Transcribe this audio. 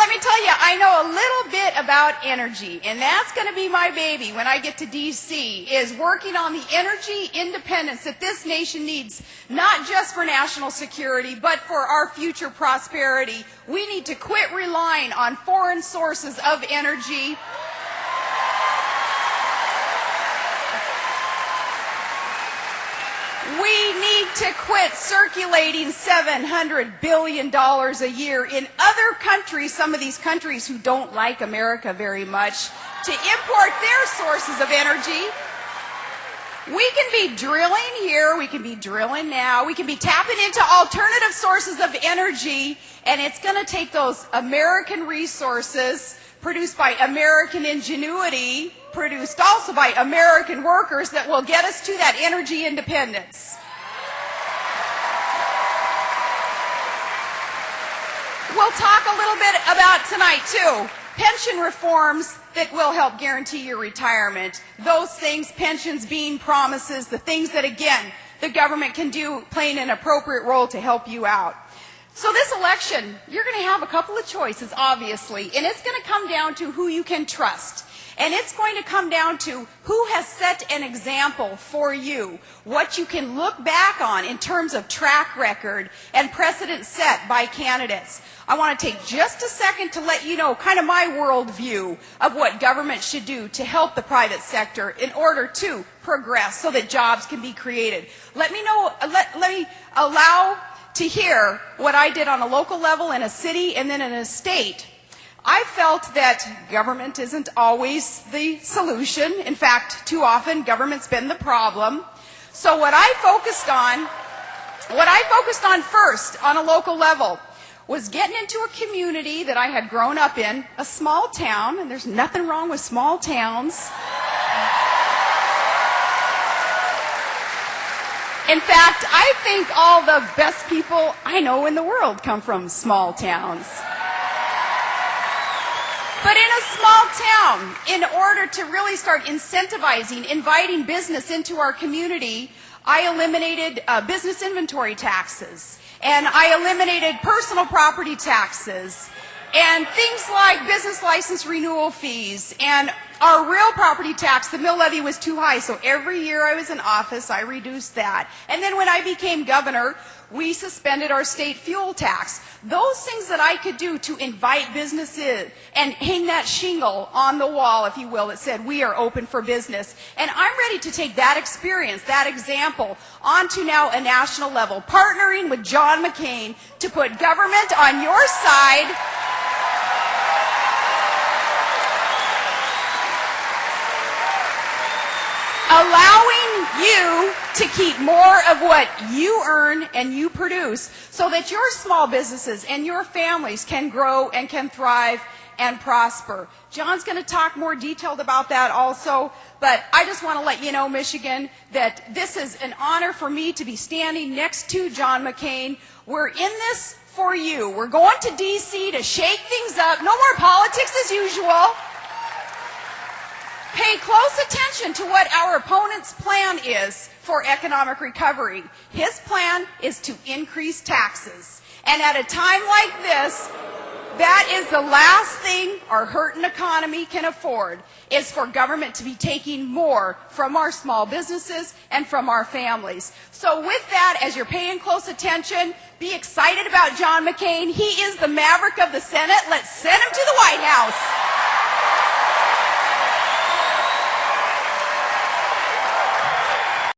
let me tell you, I know a little bit about energy, and that's going to be my baby when I get to D.C., is working on the energy independence that this nation needs, not just for national security, but for our future prosperity. We need to quit relying on foreign sources of energy. We need to quit circulating $700 billion a year in other countries, some of these countries who don't like America very much, to import their sources of energy. We can be drilling here, we can be drilling now, we can be tapping into alternative sources of energy, and it's going to take those American resources produced by American ingenuity, produced also by American workers, that will get us to that energy independence. We'll talk a little bit about tonight, too, pension reforms that will help guarantee your retirement. Those things, pensions being promises, the things that, again, the government can do, playing an appropriate role to help you out. So this election, you're going to have a couple of choices, obviously, and it's going to come down to who you can trust. And it's going to come down to who has set an example for you, what you can look back on in terms of track record and precedent set by candidates. I want to take just a second to let you know kind of my worldview of what government should do to help the private sector in order to progress so that jobs can be created. Let me allow to hear what I did on a local level in a city and then in a state. I felt that government isn't always the solution. In fact, too often government's been the problem. So what I focused on first on a local level was getting into a community that I had grown up in, a small town, and there's nothing wrong with small towns. In fact, I think all the best people I know in the world come from small towns. But in a small town, in order to really start incentivizing, inviting business into our community, I eliminated business inventory taxes, and I eliminated personal property taxes, and things like business license renewal fees, and our real property tax, the mill levy was too high, so every year I was in office, I reduced that. And then when I became governor, we suspended our state fuel tax. Those things that I could do to invite business in and hang that shingle on the wall, if you will, that said, we are open for business. And I'm ready to take that experience, that example, onto now a national level, partnering with John McCain to put government on your side, allowing you to keep more of what you earn and you produce so that your small businesses and your families can grow and can thrive and prosper. John's going to talk more detailed about that also, but I just want to let you know, Michigan, that this is an honor for me to be standing next to John McCain. We're in this for you. We're going to D.C. to shake things up. No more politics as usual. Pay close attention to what our opponent's plan is for economic recovery. His plan is to increase taxes. And at a time like this, that is the last thing our hurting economy can afford, is for government to be taking more from our small businesses and from our families. So with that, as you're paying close attention, be excited about John McCain. He is the maverick of the Senate. Let's send him to the White House.